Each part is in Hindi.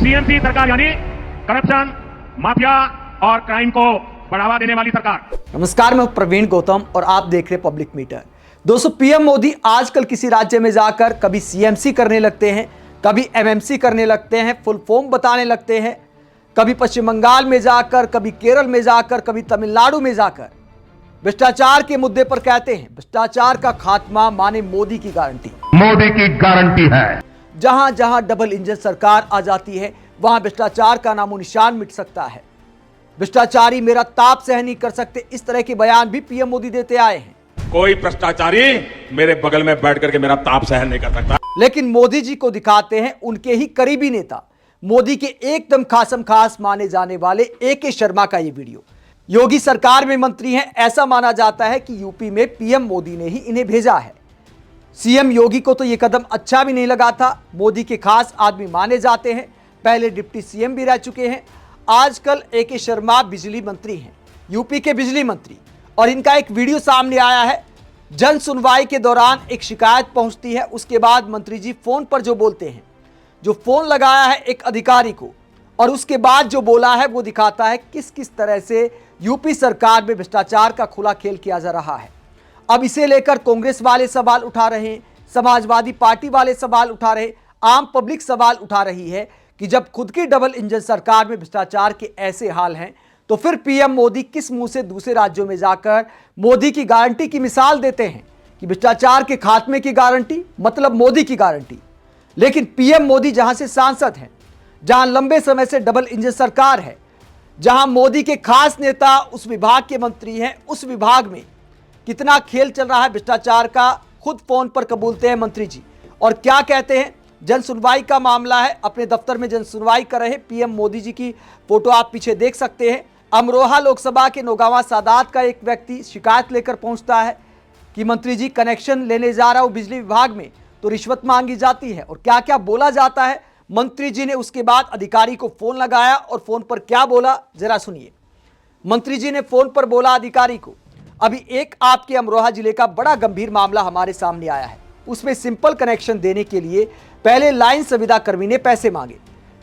सीएमसी सरकार यानी करप्शन, माफिया और क्राइम को बढ़ावा देने वाली सरकार। नमस्कार, मैं प्रवीण गौतम और आप देख रहे पब्लिक मीटर। दोस्तों, पीएम मोदी आजकल किसी राज्य में जाकर कभी सीएमसी करने लगते हैं, कभी एमएमसी करने लगते हैं, फुल फॉर्म बताने लगते हैं, कभी पश्चिम बंगाल में जाकर, कभी केरल में जाकर, कभी तमिलनाडु में जाकर भ्रष्टाचार के मुद्दे पर कहते हैं भ्रष्टाचार का खात्मा माने मोदी की गारंटी। मोदी की गारंटी है। जहां जहां डबल इंजन सरकार आ जाती है वहां भ्रष्टाचार का नामो निशान मिट सकता है। भ्रष्टाचारी मेरा ताप सहन नहीं कर सकते, इस तरह के बयान भी पीएम मोदी देते आए हैं। कोई भ्रष्टाचारी मेरे बगल में बैठ करके मेरा ताप सहन नहीं कर सकता। लेकिन मोदी जी को दिखाते हैं उनके ही करीबी नेता, मोदी के एकदम खासम खास माने जाने वाले AK शर्मा का ये वीडियो। योगी सरकार में मंत्री हैं, ऐसा माना जाता है कि यूपी में पीएम मोदी ने ही इन्हें भेजा है। सीएम योगी को तो ये कदम अच्छा भी नहीं लगा था। मोदी के खास आदमी माने जाते हैं, पहले डिप्टी सीएम भी रह चुके हैं। आजकल AK शर्मा बिजली मंत्री हैं, यूपी के बिजली मंत्री, और इनका एक वीडियो सामने आया है। जन सुनवाई के दौरान एक शिकायत पहुंचती है, उसके बाद मंत्री जी फोन पर जो बोलते हैं, जो फोन लगाया है एक अधिकारी को, और उसके बाद जो बोला है वो दिखाता है किस किस तरह से यूपी सरकार में भ्रष्टाचार का खुला खेल किया जा रहा है। अब इसे लेकर कांग्रेस वाले सवाल उठा रहे हैं, समाजवादी पार्टी वाले सवाल उठा रहे, आम पब्लिक सवाल उठा रही है कि जब खुद की डबल इंजन सरकार में भ्रष्टाचार के ऐसे हाल हैं तो फिर पीएम मोदी किस मुंह से दूसरे राज्यों में जाकर मोदी की गारंटी की मिसाल देते हैं कि भ्रष्टाचार के खात्मे की गारंटी मतलब मोदी की गारंटी। लेकिन पीएम मोदी जहां से सांसद हैं, जहां लंबे समय से डबल इंजन सरकार है, जहां मोदी के खास नेता उस विभाग के मंत्री हैं, उस विभाग में कितना खेल चल रहा है भ्रष्टाचार का, खुद फोन पर कबूलते हैं मंत्री जी। और क्या कहते हैं, जन सुनवाई का मामला है, अपने दफ्तर में जन सुनवाई कर रहे पीएम मोदी जी की फोटो आप पीछे देख सकते हैं। अमरोहा लोकसभा के नौगावा सादात का एक व्यक्ति शिकायत लेकर पहुंचता है कि मंत्री जी कनेक्शन लेने जा रहा हूं बिजली विभाग में तो रिश्वत मांगी जाती है, और क्या क्या बोला जाता है। मंत्री जी ने उसके बाद अधिकारी को फोन लगाया और फोन पर क्या बोला जरा सुनिए। मंत्री जी ने फोन पर बोला अधिकारी को, अभी एक आपके अमरोहा जिले का बड़ा गंभीर मामला हमारे सामने आया है, उसमें सिंपल कनेक्शन देने के लिए पहले लाइन संविदा कर्मी ने पैसे मांगे,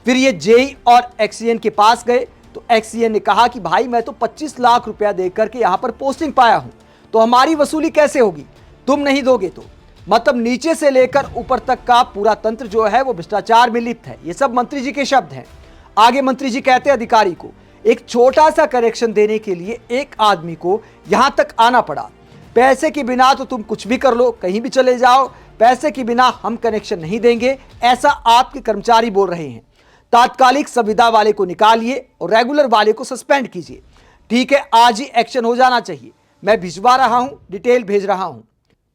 फिर ये जेई और एक्सीएन के पास गए तो एक्सीएन ने कहा कि भाई मैं तो 25 लाख रुपया देकर के यहां पर पोस्टिंग पाया हूं, तो हमारी वसूली कैसे होगी, तुम नहीं दोगे तो। मतलब नीचे से लेकर ऊपर तक का पूरा तंत्र जो है वो भ्रष्टाचार में लिप्त है। ये सब मंत्री जी के शब्द हैं। आगे मंत्री जी कहते हैं अधिकारी को एक छोटा सा करेक्शन देने के लिए एक आदमी को यहां तक आना पड़ा। पैसे के बिना तो तुम कुछ भी कर लो, कहीं भी चले जाओ, पैसे के बिना हम कनेक्शन नहीं देंगे, ऐसा आपके कर्मचारी बोल रहे हैं। तात्कालिक संविदा वाले को निकालिए और रेगुलर वाले को सस्पेंड कीजिए। ठीक है, आज ही एक्शन हो जाना चाहिए, मैं भिजवा रहा हूं, डिटेल भेज रहा हूं।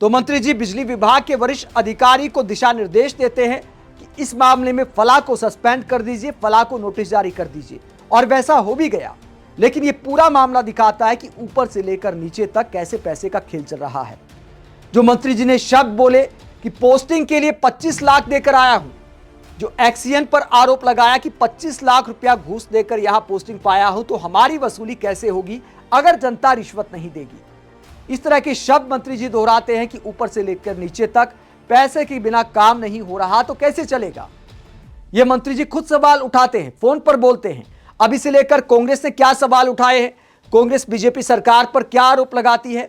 तो मंत्री जी बिजली विभाग के वरिष्ठ अधिकारी को दिशा निर्देश देते हैं कि इस मामले में फला को सस्पेंड कर दीजिए, फला को नोटिस जारी कर दीजिए, और वैसा हो भी गया। लेकिन ये पूरा मामला दिखाता है कि ऊपर से लेकर नीचे तक कैसे पैसे का खेल चल रहा है। जो मंत्री जी ने शब्द बोले कि पोस्टिंग के लिए 25 लाख देकर आया हूं, जो एक्सीएन पर आरोप लगाया कि 25 लाख रुपया घूस देकर यहां पोस्टिंग पाया हूं, तो हमारी वसूली कैसे होगी अगर जनता रिश्वत नहीं देगी। इस तरह के शब्द मंत्री जी दोहराते हैं कि ऊपर से लेकर नीचे तक पैसे के बिना काम नहीं हो रहा तो कैसे चलेगा। यह मंत्री जी खुद सवाल उठाते हैं, फोन पर बोलते हैं। अब इसे लेकर कांग्रेस ने क्या सवाल उठाए हैं, कांग्रेस बीजेपी सरकार पर क्या आरोप लगाती है।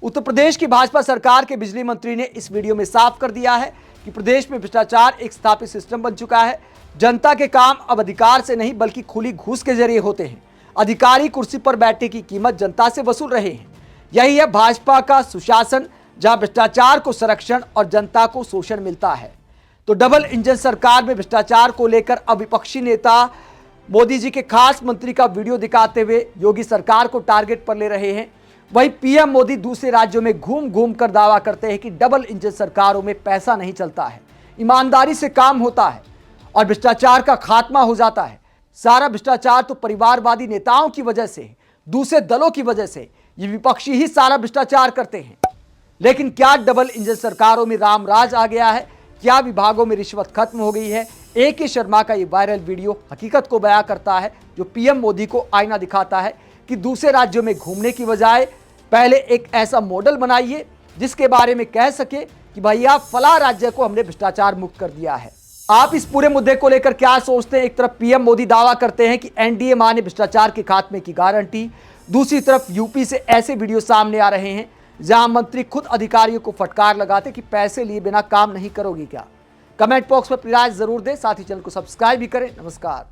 उत्तर प्रदेश की भाजपा सरकार के बिजली मंत्री ने इस वीडियो में साफ कर दिया है कि प्रदेश में भ्रष्टाचार एक स्थापित सिस्टम बन चुका है। जनता के काम अब अधिकार से नहीं बल्कि खुली घूस के जरिए होते हैं। अधिकारी कुर्सी पर बैठने की कीमत जनता से वसूल रहे हैं। यही है भाजपा का सुशासन, जहां भ्रष्टाचार को संरक्षण और जनता को शोषण मिलता है। तो डबल इंजन सरकार में भ्रष्टाचार को लेकर अब विपक्षी नेता मोदी जी के खास मंत्री का वीडियो दिखाते हुए योगी सरकार को टारगेट पर ले रहे हैं। वहीं पीएम मोदी दूसरे राज्यों में घूम घूम कर दावा करते हैं कि डबल इंजन सरकारों में पैसा नहीं चलता है, ईमानदारी से काम होता है और भ्रष्टाचार का खात्मा हो जाता है। सारा भ्रष्टाचार तो परिवारवादी नेताओं की वजह से, दूसरे दलों की वजह से, ये विपक्षी ही सारा भ्रष्टाचार करते हैं। लेकिन क्या डबल इंजन सरकारों में रामराज आ गया है, क्या विभागों में रिश्वत खत्म हो गई है। AK शर्मा का ये वायरल वीडियो हकीकत को बयां करता है, जो पीएम मोदी को आईना दिखाता है कि दूसरे राज्यों में घूमने की बजाय पहले एक ऐसा मॉडल बनाइए जिसके बारे में कह सके कि भैया फला राज्य को हमने भ्रष्टाचार मुक्त कर दिया है। आप इस पूरे मुद्दे को लेकर क्या सोचते हैं? एक तरफ पीएम मोदी दावा करते हैं कि एनडीए माने भ्रष्टाचार के खात्मे की गारंटी, दूसरी तरफ यूपी से ऐसे वीडियो सामने आ रहे हैं जहां मंत्री खुद अधिकारियों को फटकार लगाते कि पैसे लिए बिना काम नहीं करोगे क्या? कमेंट बॉक्स में अपनी राय जरूर दें, साथ ही चैनल को सब्सक्राइब भी करें। नमस्कार।